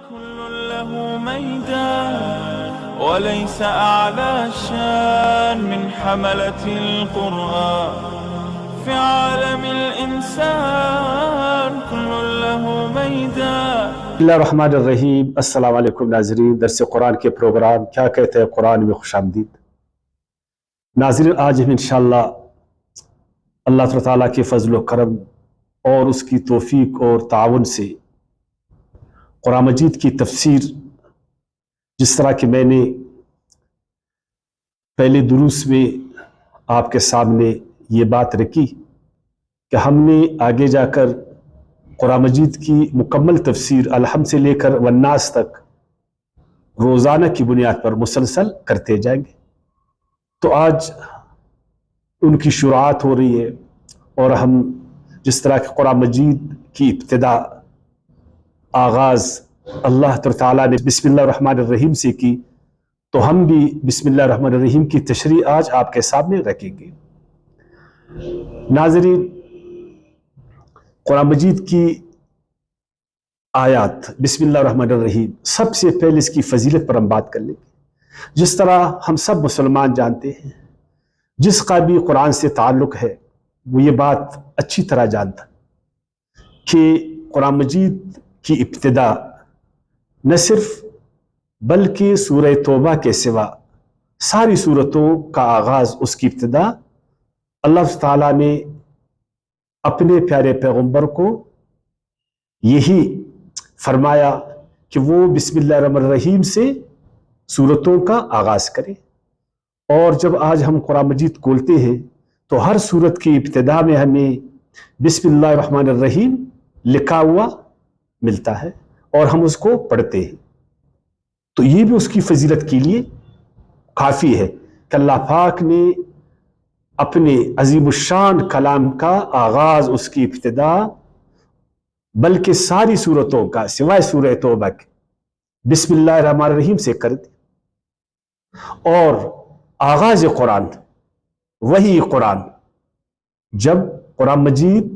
كل له ميدان وليس أعلى شان من حملة القرآن في عالم الإنسان كل له ميدان. بسم اللہ الرحمن الرحیم. السلام علیکم ناظرین. درس قرآن کے پروگرام کیا کہتے ہیں قرآن میں خوش آمدید. ناظرین آج ہم انشاءاللہ اللہ تعالیٰ کے فضل و کرم اور اس کی توفیق اور تعاون سے قرآن مجید کی تفسیر، جس طرح کہ میں نے پہلے دروس میں آپ کے سامنے یہ بات رکھی کہ ہم نے آگے جا کر قرآن مجید کی مکمل تفسیر الحمد سے لے کر والناس تک روزانہ کی بنیاد پر مسلسل کرتے جائیں گے. تو آج ان کی شروعات ہو رہی ہے، اور ہم جس طرح کہ قرآن مجید کی ابتدا آغاز اللہ تعالیٰ نے بسم اللہ الرحمن الرحیم سے کی، تو ہم بھی بسم اللہ الرحمن الرحیم کی تشریح آج آپ کے سامنے رکھیں گے. ناظرین، قرآن مجید کی آیات بسم اللہ الرحمن الرحیم، سب سے پہلے اس کی فضیلت پر ہم بات کر لیں گے. جس طرح ہم سب مسلمان جانتے ہیں، جس کا بھی قرآن سے تعلق ہے وہ یہ بات اچھی طرح جانتا کہ قرآن مجید کی ابتدا نہ صرف بلکہ سورہ توبہ کے سوا ساری سورتوں کا آغاز، اس کی ابتدا اللہ تعالیٰ نے اپنے پیارے پیغمبر کو یہی فرمایا کہ وہ بسم اللہ الرحمن الرحیم سے سورتوں کا آغاز کرے. اور جب آج ہم قرآن مجید کھولتے ہیں تو ہر سورت کی ابتدا میں ہمیں بسم اللہ الرحمن الرحیم لکھا ہوا ملتا ہے اور ہم اس کو پڑھتے ہیں. تو یہ بھی اس کی فضیلت کے لیے کافی ہے کہ اللہ پاک نے اپنے عظیم الشان کلام کا آغاز، اس کی ابتدا، بلکہ ساری سورتوں کا سوائے سورہ توبہ کے بسم اللہ الرحمن الرحیم سے کر دی. اور آغاز قرآن، وہی قرآن، جب قرآن مجید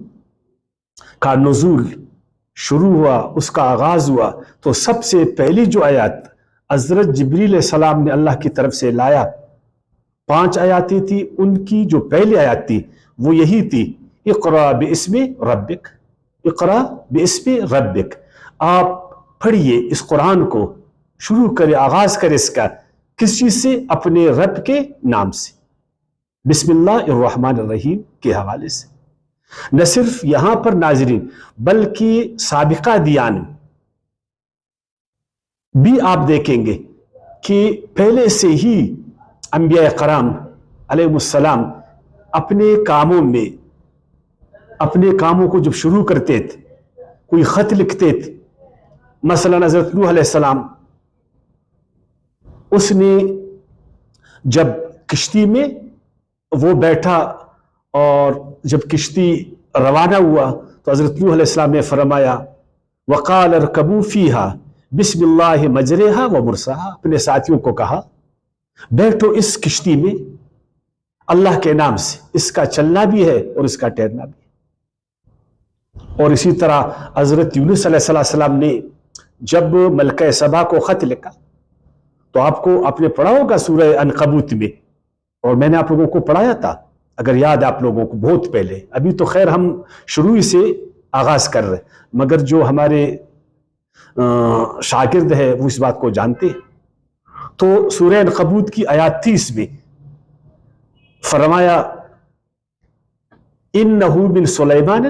کا نزول شروع ہوا، اس کا آغاز ہوا، تو سب سے پہلی جو آیات حضرت جبریل علیہ السلام نے اللہ کی طرف سے لایا، 5 آیاتیں تھی، ان کی جو پہلی آیات تھی وہ یہی تھی، اقرا باسم ربک، اقرا باسم ربک. آپ پڑھیے اس قرآن کو، شروع کرے، آغاز کرے اس کا کس چیز سے؟ اپنے رب کے نام سے، بسم اللہ الرحمن الرحیم کے حوالے سے. نہ صرف یہاں پر ناظرین بلکہ سابقہ دیان بھی آپ دیکھیں گے کہ پہلے سے ہی انبیاء کرام علیہ السلام اپنے کاموں کو جب شروع کرتے تھے، کوئی خط لکھتے تھے، مثلا حضرت نوح علیہ السلام، اس نے جب کشتی میں وہ بیٹھا اور جب کشتی روانہ ہوا تو حضرت نوح علیہ السلام نے فرمایا وقال ارکبوا فیہا بسم اللہ مجریہا و مرساہا، اپنے ساتھیوں کو کہا بیٹھو اس کشتی میں اللہ کے نام سے، اس کا چلنا بھی ہے اور اس کا ٹھہرنا بھی ہے. اور اسی طرح حضرت یونس علیہ السلام نے جب ملکہ سبا کو خط لکھا، تو آپ کو آپ نے پڑھا ہوگا سورہ عنکبوت میں، اور میں نے آپ لوگوں کو پڑھایا تھا اگر یاد آپ لوگوں کو بہت پہلے. ابھی تو خیر ہم شروع ہی سے آغاز کر رہے، مگر جو ہمارے شاگرد ہے وہ اس بات کو جانتے ہیں. تو سورہ عنکبوت کی آیات 30 میں فرمایا انہ من سلیمان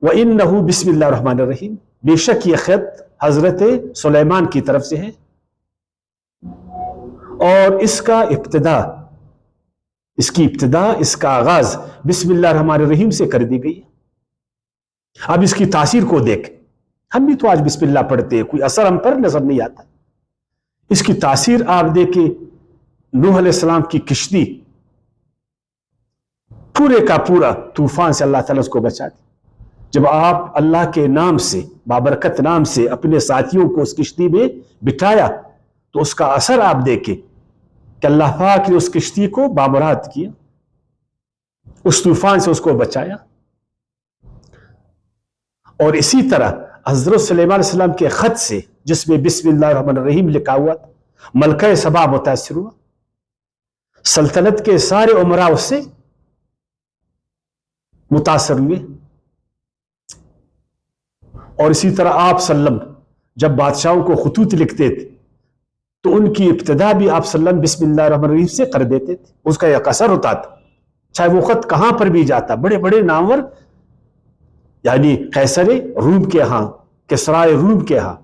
وانہ بسم اللہ الرحمن الرحیم، بے شک یہ خط حضرت سلیمان کی طرف سے ہے اور اس کا ابتدا، اس کا آغاز بسم اللہ الرحمن الرحیم سے کر دی گئی. اب اس کی تاثیر کو دیکھ، ہم بھی تو آج بسم اللہ پڑھتے ہیں، کوئی اثر ہم پر نظر نہیں آتا. اس کی تاثیر آپ دیکھیں، نوح علیہ السلام کی کشتی پورے کا پورا طوفان سے اللہ تعالیٰ اس کو بچا دی. جب آپ اللہ کے نام سے، بابرکت نام سے اپنے ساتھیوں کو اس کشتی میں بٹھایا تو اس کا اثر آپ دیکھیں کہ اللہ پاک نے اس کشتی کو بامراد کیا، اس طوفان سے اس کو بچایا. اور اسی طرح حضرت سلیمان علیہ السلام کے خط سے جس میں بسم اللہ الرحمن الرحیم لکھا ہوا تھا، ملکہ سبا متاثر ہوا، سلطنت کے سارے عمراء اس سے متاثر ہوئے. اور اسی طرح آپ صلی اللہ علیہ وسلم جب بادشاہوں کو خطوط لکھتے تھے تو ان کی ابتدا بھی آپ صلی اللہ علیہ وسلم بسم اللہ الرحمن الرحیم سے کر دیتے تھے. اس کا ایک اثر ہوتا تھا، چاہے وہ خط کہاں پر بھی جاتا، بڑے بڑے نامور یعنی قیصر روم کے ہاں، کسرائے روم کے ہاں،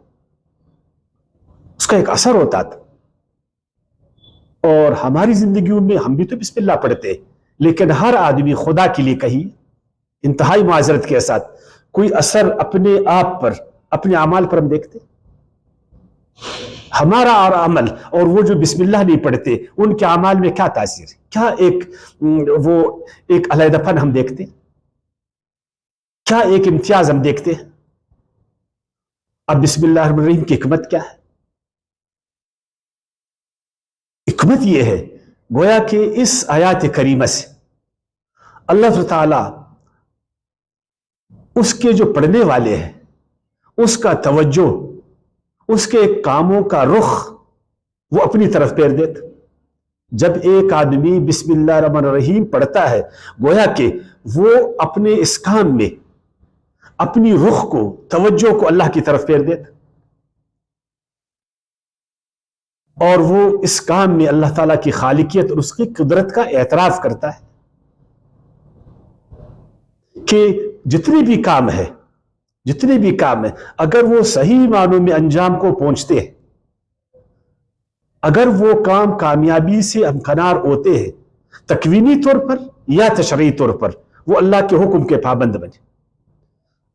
اس کا ایک اثر ہوتا تھا. اور ہماری زندگیوں میں ہم بھی تو بسم اللہ پڑھتے، لیکن ہر آدمی خدا کے لیے کہی انتہائی معذرت کے ساتھ کوئی اثر اپنے آپ پر، اپنے اعمال پر ہم دیکھتے؟ ہمارا اور عمل اور وہ جو بسم اللہ نہیں پڑھتے ان کے اعمال میں کیا تاثیر ہے؟ کیا ایک علیحدہ پن ہم دیکھتے؟ کیا ایک امتیاز ہم دیکھتے؟ اب بسم اللہ الرحمن الرحیم کی حکمت کیا ہے؟ حکمت یہ ہے گویا کہ اس آیات کریمہ سے اللہ تعالی اس کے جو پڑھنے والے ہیں اس کا توجہ، اس کے کاموں کا رخ وہ اپنی طرف پھیر دیتا. جب ایک آدمی بسم اللہ الرحمن الرحیم پڑھتا ہے گویا کہ وہ اپنے اس کام میں اپنی رخ کو، توجہ کو اللہ کی طرف پھیر دیتا، اور وہ اس کام میں اللہ تعالیٰ کی خالقیت اور اس کی قدرت کا اعتراف کرتا ہے کہ جتنے بھی کام ہے اگر وہ صحیح معنوں میں انجام کو پہنچتے ہیں، اگر وہ کام کامیابی سے امکنار ہوتے ہیں تکوینی طور پر یا تشریعی طور پر، وہ اللہ کے حکم کے پابند بنے.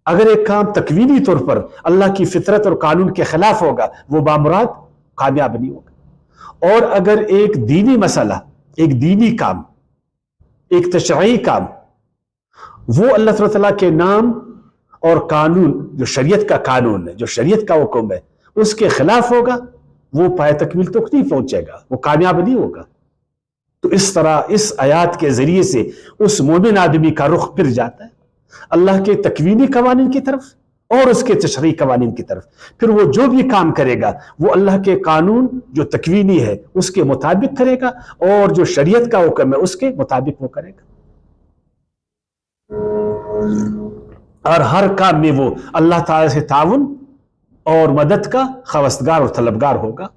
اگر ایک کام تکوینی طور پر اللہ کی فطرت اور قانون کے خلاف ہوگا وہ بامراد کامیاب نہیں ہوگا. اور اگر ایک دینی مسئلہ، ایک دینی کام، ایک تشریعی کام وہ اللہ تعالیٰ کے نام اور قانون، جو شریعت کا قانون ہے، جو شریعت کا حکم ہے، اس کے خلاف ہوگا، وہ پائے تکمیل تک نہیں پہنچے گا، وہ کامیاب نہیں ہوگا. تو اس طرح اس آیات کے ذریعے سے اس مومن آدمی کا رخ پھر جاتا ہے اللہ کے تکوینی قوانین کی طرف اور اس کے تشریعی قوانین کی طرف. پھر وہ جو بھی کام کرے گا وہ اللہ کے قانون جو تکوینی ہے اس کے مطابق کرے گا، اور جو شریعت کا حکم ہے اس کے مطابق وہ کرے گا. اور ہر کام میں وہ اللہ تعالی سے تعاون اور مدد کا خواستگار اور طلبگار ہوگا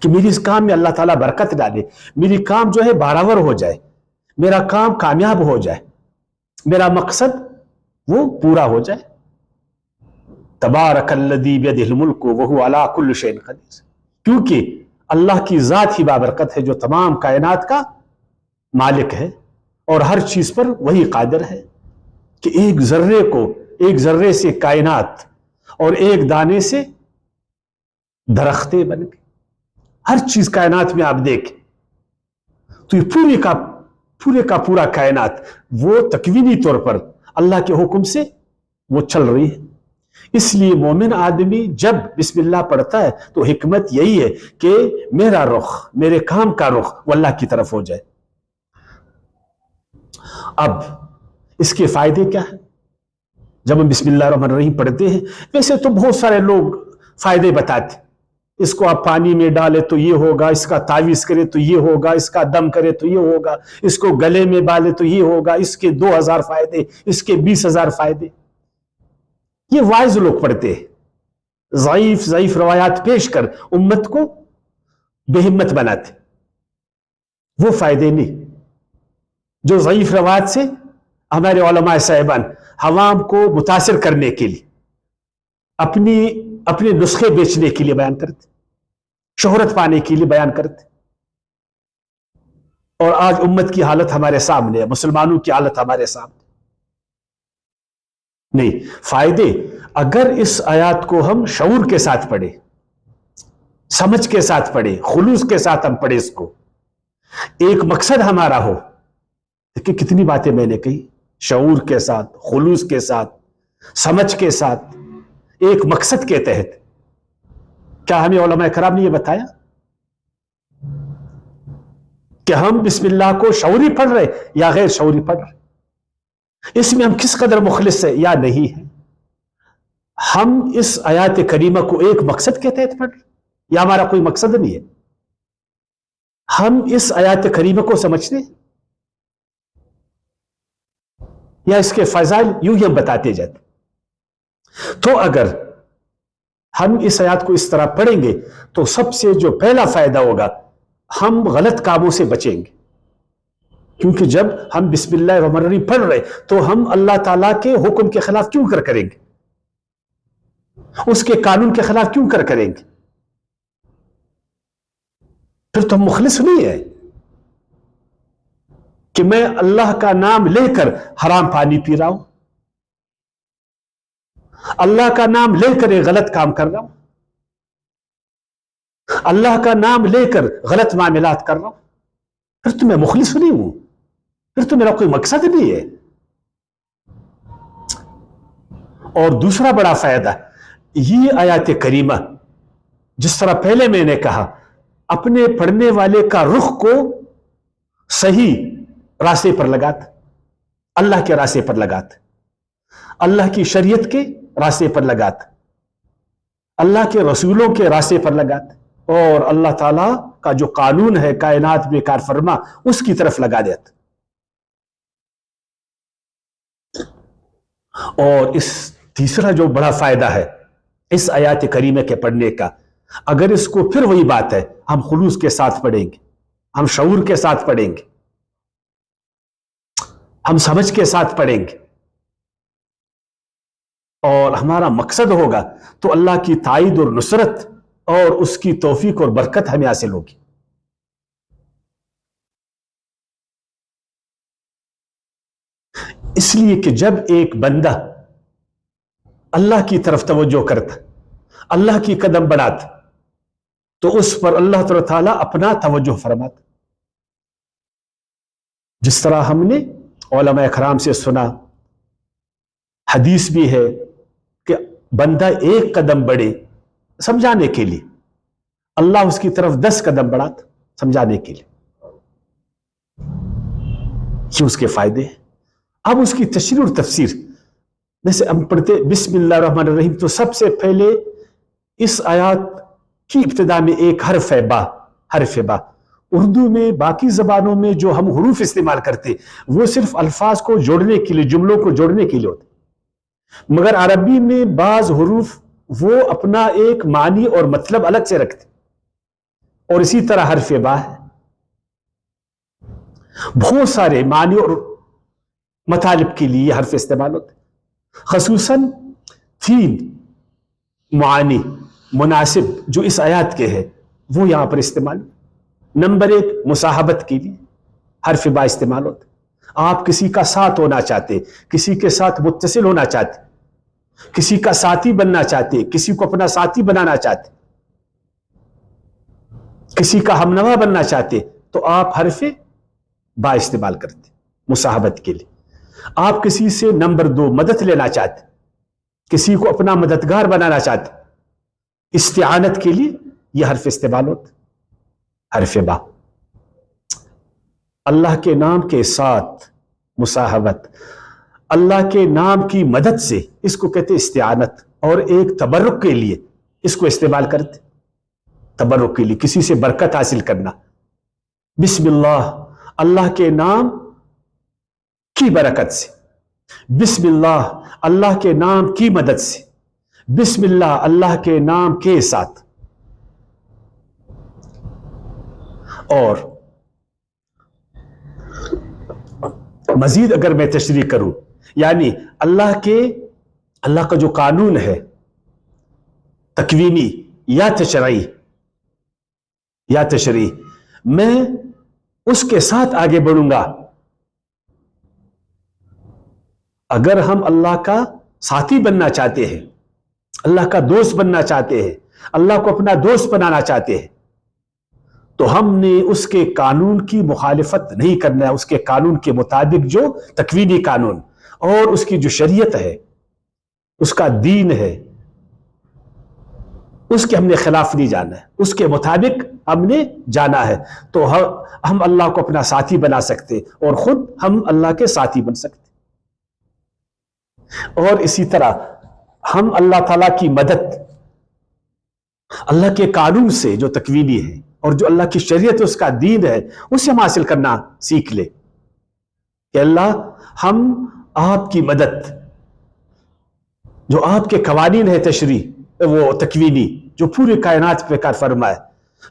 کہ میری اس کام میں اللہ تعالیٰ برکت ڈالے، میری کام جو ہے بارآور ہو جائے، میرا کام کامیاب ہو جائے، میرا مقصد وہ پورا ہو جائے. تبارک الذی بیدہ الملک وہو علی کل شیء قدیر، کیونکہ اللہ کی ذات ہی بابرکت ہے جو تمام کائنات کا مالک ہے اور ہر چیز پر وہی قادر ہے کہ ایک ذرے سے کائنات اور ایک دانے سے درختے بن گئے. ہر چیز کائنات میں آپ دیکھیں تو یہ پورے کا پورا کائنات وہ تکوینی طور پر اللہ کے حکم سے وہ چل رہی ہے. اس لیے مومن آدمی جب بسم اللہ پڑھتا ہے تو حکمت یہی ہے کہ میرا رخ، میرے کام کا رخ وہ اللہ کی طرف ہو جائے. اب اس کے فائدے کیا ہیں جب ہم بسم اللہ الرحمن الرحیم پڑھتے ہیں؟ ویسے تو بہت سارے لوگ فائدے بتاتے، اس کو آپ پانی میں ڈالے تو یہ ہوگا، اس کا تعویذ کرے تو یہ ہوگا، اس کا دم کرے تو یہ ہوگا، اس کو گلے میں ڈالے تو یہ ہوگا، اس کے 2000 فائدے، اس کے 20,000 فائدے. یہ واعظ لوگ پڑھتے ہیں، ضعیف روایات پیش کر امت کو بے ہمت بناتے. وہ فائدے نہیں جو ضعیف روایت سے ہمارے علماء صاحبان عوام کو متاثر کرنے کے لیے اپنے نسخے بیچنے کے لیے بیان کرتے، شہرت پانے کے لیے بیان کرتے. اور آج امت کی حالت ہمارے سامنے ہے، مسلمانوں کی حالت ہمارے سامنے. نہیں، فائدے اگر اس آیات کو ہم شعور کے ساتھ پڑھیں، سمجھ کے ساتھ پڑھیں، خلوص کے ساتھ ہم پڑھیں، اس کو ایک مقصد ہمارا ہو. کہ کتنی باتیں میں نے کہی، شعور کے ساتھ، خلوص کے ساتھ، سمجھ کے ساتھ، ایک مقصد کے تحت. کیا ہمیں علماء کرام نے یہ بتایا کہ ہم بسم اللہ کو شعوری پڑھ رہے یا غیر شعوری پڑھ رہے؟ اس میں ہم کس قدر مخلص ہیں یا نہیں ہے؟ ہم اس آیات کریمہ کو ایک مقصد کے تحت پڑھ رہے ہیں، یا ہمارا کوئی مقصد نہیں ہے؟ ہم اس آیات کریمہ کو سمجھتے ہیں یا اس کے فضائل یوں ہی ہم بتاتے جاتے؟ تو اگر ہم اس آیات کو اس طرح پڑھیں گے تو سب سے جو پہلا فائدہ ہوگا، ہم غلط کاموں سے بچیں گے، کیونکہ جب ہم بسم اللہ الرحمن الرحیم پڑھ رہے تو ہم اللہ تعالیٰ کے حکم کے خلاف کیوں کریں گے؟ اس کے قانون کے خلاف کیوں کریں گے؟ پھر تو ہم مخلص نہیں ہے کہ میں اللہ کا نام لے کر حرام پانی پی رہا ہوں، اللہ کا نام لے کر ایک غلط کام کر رہا ہوں، اللہ کا نام لے کر غلط معاملات کر رہا ہوں، پھر تو میں مخلص نہیں ہوں، پھر تو میرا کوئی مقصد نہیں ہے۔ اور دوسرا بڑا فائدہ، یہ آیات کریمہ جس طرح پہلے میں نے کہا اپنے پڑھنے والے کا رخ کو صحیح راستے پر لگاتا، اللہ کے راستے پر لگاتا، اللہ کی شریعت کے راستے پر لگاتا، اللہ کے رسولوں کے راستے پر لگاتا، اور اللہ تعالیٰ کا جو قانون ہے کائنات میں کار فرما اس کی طرف لگا دیتا۔ اور اس تیسرا جو بڑا فائدہ ہے اس آیات کریمہ کے پڑھنے کا، اگر اس کو پھر وہی بات ہے، ہم خلوص کے ساتھ پڑھیں گے، ہم شعور کے ساتھ پڑھیں گے، ہم سمجھ کے ساتھ پڑھیں گے، اور ہمارا مقصد ہوگا تو اللہ کی تائید اور نصرت اور اس کی توفیق اور برکت ہمیں حاصل ہوگی۔ اس لیے کہ جب ایک بندہ اللہ کی طرف توجہ کرتا، اللہ کی قدم بڑھاتا، تو اس پر اللہ تعالیٰ اپنا توجہ فرماتا۔ جس طرح ہم نے علماء اکرام سے سنا، حدیث بھی ہے کہ بندہ ایک قدم بڑھے سمجھانے کے لیے، اللہ اس کی طرف 10 قدم بڑھاتا سمجھانے کے لیے۔ یہ اس کے فائدے ہیں۔ اب اس کی تشریح اور تفسیر، جیسے ہم پڑھتے بسم اللہ الرحمن الرحیم، تو سب سے پہلے اس آیات کی ابتدا میں ایک حرف ہے با، حرف با۔ اردو میں باقی زبانوں میں جو ہم حروف استعمال کرتے وہ صرف الفاظ کو جوڑنے کے لیے، جملوں کو جوڑنے کے لیے ہوتے، مگر عربی میں بعض حروف وہ اپنا ایک معنی اور مطلب الگ سے رکھتے، اور اسی طرح حرف با ہے، بہت سارے معنی اور مطالب کے لیے یہ حرف استعمال ہوتے، خصوصاً 3 معانی مناسب جو اس آیات کے ہیں وہ یہاں پر استعمال۔ نمبر 1 مصاحبت کے لیے حرف با استعمال ہوتا، آپ کسی کا ساتھ ہونا چاہتے، کسی کے ساتھ متصل ہونا چاہتے، کسی کا ساتھی بننا چاہتے، کسی کو اپنا ساتھی بنانا چاہتے، کسی کا ہمنوا بننا چاہتے، تو آپ حرف با استعمال کرتے مصاحبت کے لیے۔ آپ کسی سے نمبر 2 مدد لینا چاہتے، کسی کو اپنا مددگار بنانا چاہتے، استعانت کے لیے یہ حرف استعمال ہوتا، حرف با۔ اللہ کے نام کے ساتھ مصاحبت، اللہ کے نام کی مدد سے، اس کو کہتے استعانت، اور ایک تبرک کے لیے اس کو استعمال کرتے، تبرک کے لیے کسی سے برکت حاصل کرنا۔ بسم اللہ، اللہ کے نام کی برکت سے، بسم اللہ، اللہ کے نام کی مدد سے، بسم اللہ، اللہ کے نام کے ساتھ۔ اور مزید اگر میں تشریح کروں، یعنی اللہ کا جو قانون ہے تکوینی یا تشریعی، میں اس کے ساتھ آگے بڑھوں گا۔ اگر ہم اللہ کا ساتھی بننا چاہتے ہیں، اللہ کا دوست بننا چاہتے ہیں، اللہ کو اپنا دوست بنانا چاہتے ہیں، تو ہم نے اس کے قانون کی مخالفت نہیں کرنا ہے، اس کے قانون کے مطابق جو تکوینی قانون اور اس کی جو شریعت ہے، اس کا دین ہے، اس کے ہم نے خلاف نہیں جانا ہے، اس کے مطابق ہم نے جانا ہے، تو ہم اللہ کو اپنا ساتھی بنا سکتے اور خود ہم اللہ کے ساتھی بن سکتے۔ اور اسی طرح ہم اللہ تعالیٰ کی مدد اللہ کے قانون سے جو تکوینی ہے اور جو اللہ کی شریعت اس کا دین ہے اسے ہم حاصل کرنا سیکھ لے کہ اللہ ہم آپ کی مدد جو آپ کے قوانین ہے تشریع وہ تکوینی جو پورے کائنات پہ کار فرما ہے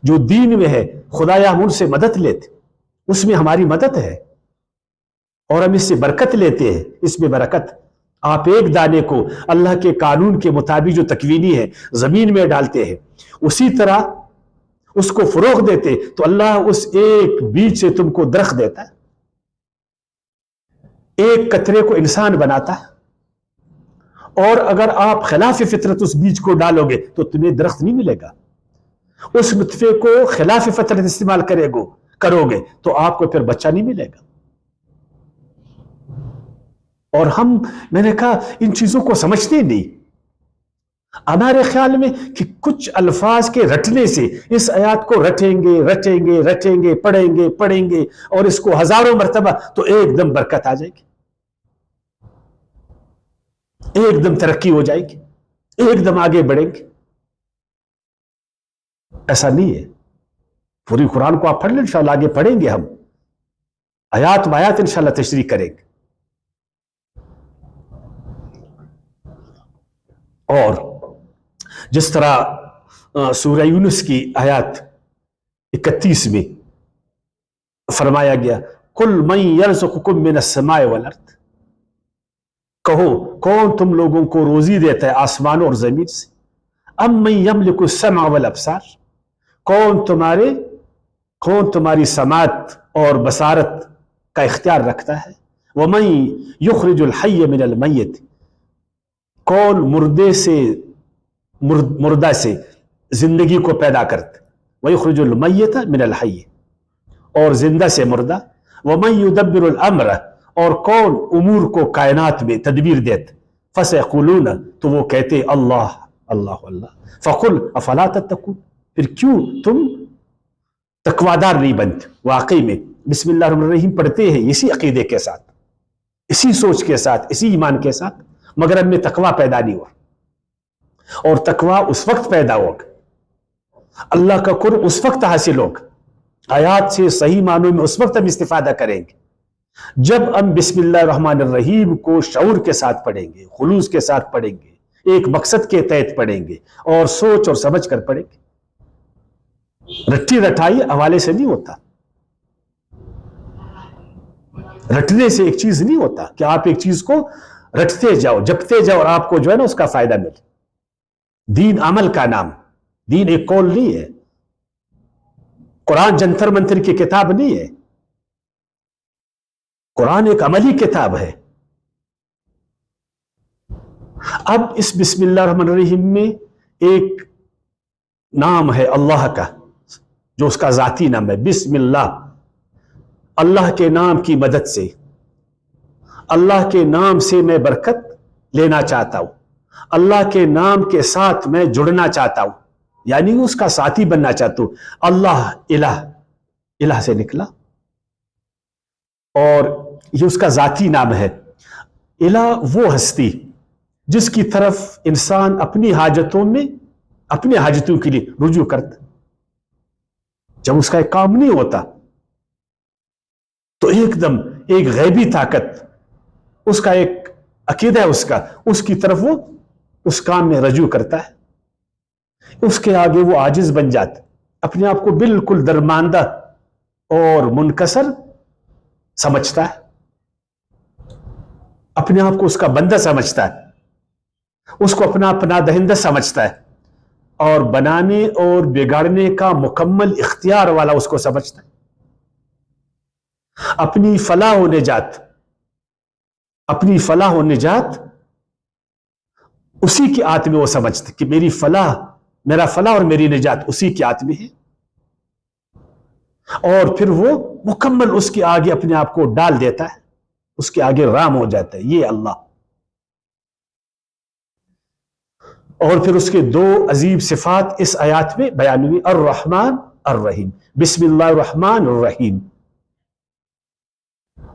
جو دین میں ہے خدایا ہم ان سے مدد لیتے اس میں ہماری مدد ہے اور ہم اس سے برکت لیتے ہیں اس میں برکت آپ ایک دانے کو اللہ کے قانون کے مطابق جو تکوینی ہے زمین میں ڈالتے ہیں اسی طرح اس کو فروغ دیتے تو اللہ اس ایک بیج سے تم کو درخت دیتا ہے ایک قطرے کو انسان بناتا ہے اور اگر آپ خلاف فطرت اس بیج کو ڈالو گے تو تمہیں درخت نہیں ملے گا اس نطفے کو خلاف فطرت استعمال کرو گے تو آپ کو پھر بچہ نہیں ملے گا اور میں نے کہا ان چیزوں کو سمجھتے نہیں ہمارے خیال میں کہ کچھ الفاظ کے رٹنے سے اس آیات کو رٹیں گے پڑھیں گے اور اس کو ہزاروں مرتبہ تو ایک دم برکت آ جائے گی ایک دم ترقی ہو جائے گی ایک دم آگے بڑھیں گے ایسا نہیں ہے پوری قرآن کو آپ پڑھ لیں انشاءاللہ آگے پڑھیں گے ہم آیات بآیات انشاءاللہ تشریح کریں گے اور جس طرح سورہ یونس کی آیات 31 میں فرمایا گیا قل من یرزقکم من السماء والارض کہو کون تم لوگوں کو روزی دیتا ہے آسمانوں اور زمین سے ام من یملک السمع والابصار کون تمہاری سماعت اور بصارت کا اختیار رکھتا ہے ومن یخرج الحی من المیت کون مردہ سے زندگی کو پیدا کرتا ویخرج المیت من الحی اور زندہ سے مردہ ومن یدبر الامر اور کون امور کو کائنات میں تدبیر دیتا فسیقولون تو وہ کہتے اللہ اللہ اللہ فقل افلا تتقون پھر کیوں تم تقوادار نہیں بنتے واقعی میں بسم اللہ الرحمن الرحیم پڑھتے ہیں اسی عقیدے کے ساتھ اسی سوچ کے ساتھ اسی ایمان کے ساتھ مگر ہم میں تقوی پیدا نہیں ہوا اور تقوی اس وقت پیدا ہوگا اللہ کا قرب اس وقت حاصل ہوگا آیات سے صحیح معنوں میں اس وقت ہم استفادہ کریں گے جب ہم بسم اللہ الرحمن الرحیم کو شعور کے ساتھ پڑھیں گے خلوص کے ساتھ پڑھیں گے ایک مقصد کے تحت پڑھیں گے اور سوچ اور سمجھ کر پڑھیں گے رٹی رٹائی حوالے سے نہیں ہوتا رٹنے سے ایک چیز نہیں ہوتا کہ آپ ایک چیز کو رٹتے جاؤ جپتے جاؤ اور آپ کو جو ہے نا اس کا فائدہ ملے دین عمل کا نام دین ایک قول نہیں ہے قرآن جنتر منتر کی کتاب نہیں ہے قرآن ایک عملی کتاب ہے اب اس بسم اللہ الرحمن الرحیم میں ایک نام ہے اللہ کا جو اس کا ذاتی نام ہے بسم اللہ اللہ کے نام کی مدد سے اللہ کے نام سے میں برکت لینا چاہتا ہوں اللہ کے نام کے ساتھ میں جڑنا چاہتا ہوں یعنی اس کا ساتھی بننا چاہتا ہوں اللہ الہ سے نکلا اور یہ اس کا ذاتی نام ہے الہ وہ ہستی جس کی طرف انسان اپنی حاجتوں کے لیے رجوع کرتا جب اس کا ایک کام نہیں ہوتا تو ایک دم ایک غیبی طاقت اس کا ایک عقیدہ ہے اس کی طرف وہ اس کام میں رجوع کرتا ہے اس کے آگے وہ عاجز بن جاتا اپنے آپ کو بالکل درماندہ اور منکسر سمجھتا ہے اپنے آپ کو اس کا بندہ سمجھتا ہے اس کو اپنا دہندہ سمجھتا ہے اور بنانے اور بگاڑنے کا مکمل اختیار والا اس کو سمجھتا ہے اپنی فلاح و نجات اسی کی آت میں وہ سمجھتے کہ میرا فلاح اور میری نجات اسی کی آت میں ہے اور پھر وہ مکمل اس کے آگے اپنے آپ کو ڈال دیتا ہے اس کے آگے رام ہو جاتا ہے یہ اللہ اور پھر اس کے دو عظیم صفات اس آیات میں بیان ہوئی الرحمن الرحیم بسم اللہ الرحمن الرحیم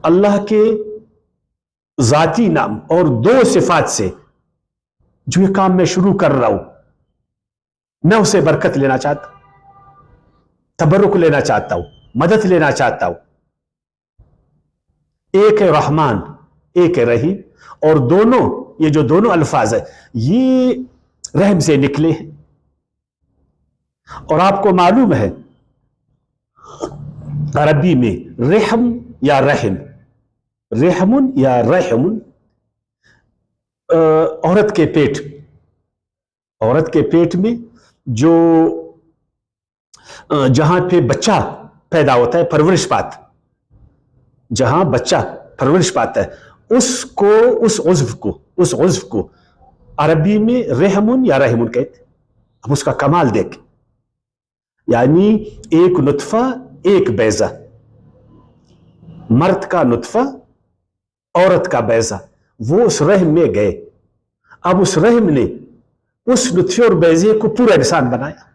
اللہ کے ذاتی نام اور دو صفات سے جو یہ کام میں شروع کر رہا ہوں میں اسے برکت لینا چاہتا ہوں، تبرک لینا چاہتا ہوں، مدد لینا چاہتا ہوں۔ ایک ہے رحمان، ایک ہے رحیم، اور دونوں یہ جو دونوں الفاظ ہیں یہ رحم سے نکلے ہیں۔ اور آپ کو معلوم ہے عربی میں رحم یا رحم، رحم یا رحم، عورت کے پیٹ میں جو جہاں پہ بچہ پیدا ہوتا ہے، پرورش پاتا، جہاں بچہ پرورش پاتا ہے اس عضو کو عربی میں رحم یا رحم کہتے ہیں۔ اب اس کا کمال دیکھ، یعنی ایک نطفہ ایک بیضہ، مرد کا نطفہ عورت کا بیضہ، وہ اس رحم میں گئے۔ اب اس رحم نے اس نطفے اور بیضے کو پورا انسان بنایا،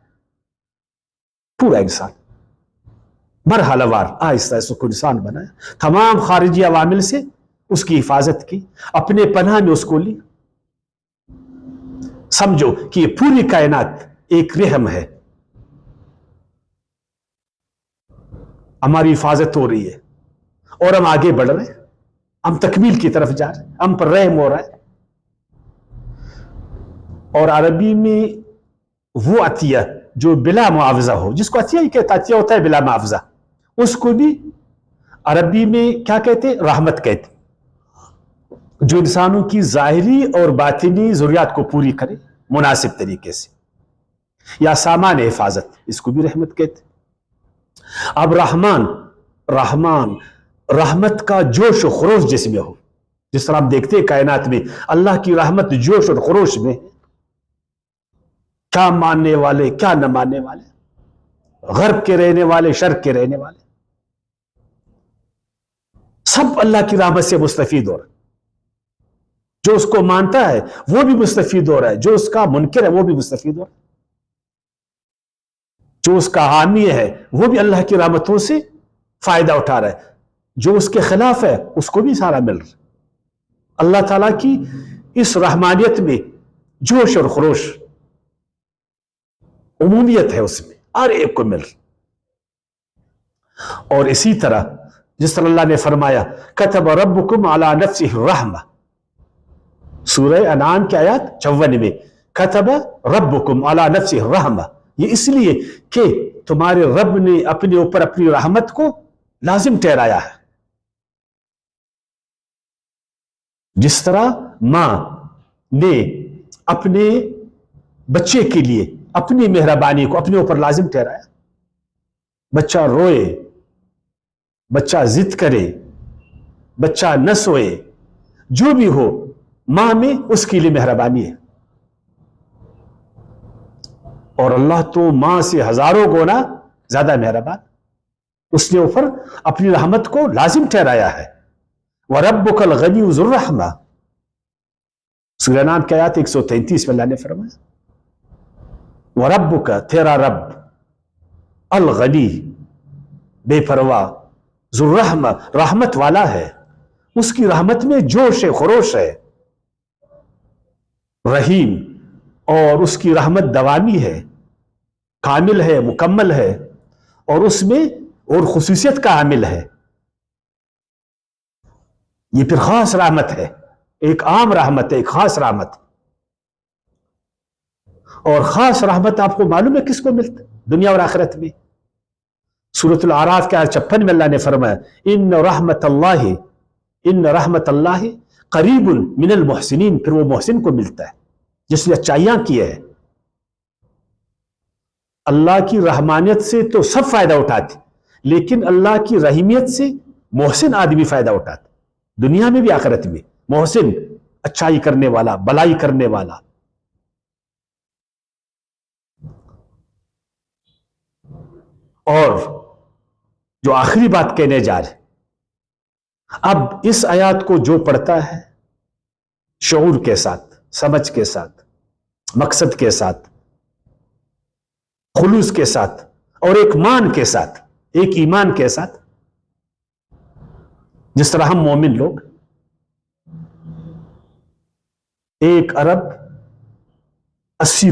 پورا انسان، مرحلہ وار آہستہ آہستہ کو انسان بنایا، تمام خارجی عوامل سے اس کی حفاظت کی، اپنے پناہ میں اس کو لی۔ سمجھو کہ یہ پوری کائنات ایک رحم ہے، ہماری حفاظت ہو رہی ہے اور ہم آگے بڑھ رہے ہیں، ہم تکمیل کی طرف جا رہے ہیں، ہم پر رحم ہو رہا ہے۔ اور عربی میں وہ عطیہ جو بلا معاوضہ ہو، جس کو عطیہ ہی کہتا، عطیہ ہوتا ہے بلا معاوضہ، اس کو بھی عربی میں کیا کہتے؟ رحمت کہتے، جو انسانوں کی ظاہری اور باطنی ضروریات کو پوری کرے مناسب طریقے سے، یا سامان حفاظت، اس کو بھی رحمت کہتے۔ اب رحمان رحمت کا جوش و خروش جس میں ہو، جس طرح ہم دیکھتے ہیں کائنات میں اللہ کی رحمت جوش اور خروش میں، کیا ماننے والے کیا نہ ماننے والے، غرب کے رہنے والے شرق کے رہنے والے، سب اللہ کی رحمت سے مستفید ہو رہا ہے۔ جو اس کو مانتا ہے وہ بھی مستفید ہو رہا ہے، جو اس کا منکر ہے وہ بھی مستفید ہو رہا ہے، جو اس کا حامی ہے وہ بھی اللہ کی رحمتوں سے فائدہ اٹھا رہا ہے، جو اس کے خلاف ہے اس کو بھی سارا مل رہا ہے۔ اللہ تعالیٰ کی اس رحمانیت میں جوش اور خروش، عمومیت ہے، اس میں ہر ایک کو مل رہا۔ اور اسی طرح جس طرح اللہ نے فرمایا کتب ربکم علی نفسہ الرحمہ، سورہ انعام کی آیات 54 میں، کتب ربکم علی نفسہ الرحمہ، یہ اس لیے کہ تمہارے رب نے اپنے اوپر اپنی رحمت کو لازم ٹھہرایا ہے۔ جس طرح ماں نے اپنے بچے کے لیے اپنی مہربانی کو اپنے اوپر لازم ٹھہرایا، بچہ روئے، بچہ ضد کرے، بچہ نہ سوئے، جو بھی ہو ماں میں اس کے لیے مہربانی ہے، اور اللہ تو ماں سے ہزاروں گنا زیادہ مہربان، اس نے اوپر اپنی رحمت کو لازم ٹھہرایا ہے۔ وَرَبُّكَ الْغَنِيُّ ذُو الرَّحْمَةِ، سورہ انعام کی آیات 133 میں اللہ نے فرمایا وَرَبُّكَ، تیرا رب، الغنی، بے پرواہ، ذو الرحمہ، رحمت والا ہے، اس کی رحمت میں جوش ہے، خروش ہے، رحیم، اور اس کی رحمت دوامی ہے، کامل ہے، مکمل ہے، اور اس میں اور خصوصیت کا عامل ہے۔ یہ پھر خاص رحمت ہے، ایک عام رحمت ہے، ایک خاص رحمت، اور خاص رحمت آپ کو معلوم ہے کس کو ملتا ہے دنیا اور آخرت میں؟ سورۃ الاعراف کے آیت 56 میں اللہ نے فرمایا ان رحمت اللہ قریب من المحسنین، پھر وہ محسن کو ملتا ہے جس نے اچھائیاں کی ہے۔ اللہ کی رحمانیت سے تو سب فائدہ اٹھاتے، لیکن اللہ کی رحیمیت سے محسن آدمی فائدہ اٹھاتے، دنیا میں بھی آخرت میں، محسن، اچھائی کرنے والا، بلائی کرنے والا۔ اور جو آخری بات کہنے جا رہے، اب اس آیات کو جو پڑھتا ہے شعور کے ساتھ، سمجھ کے ساتھ، مقصد کے ساتھ، خلوص کے ساتھ، اور ایک مان کے ساتھ، ایک ایمان کے ساتھ، جس طرح ہم مومن لوگ 1 ارب 80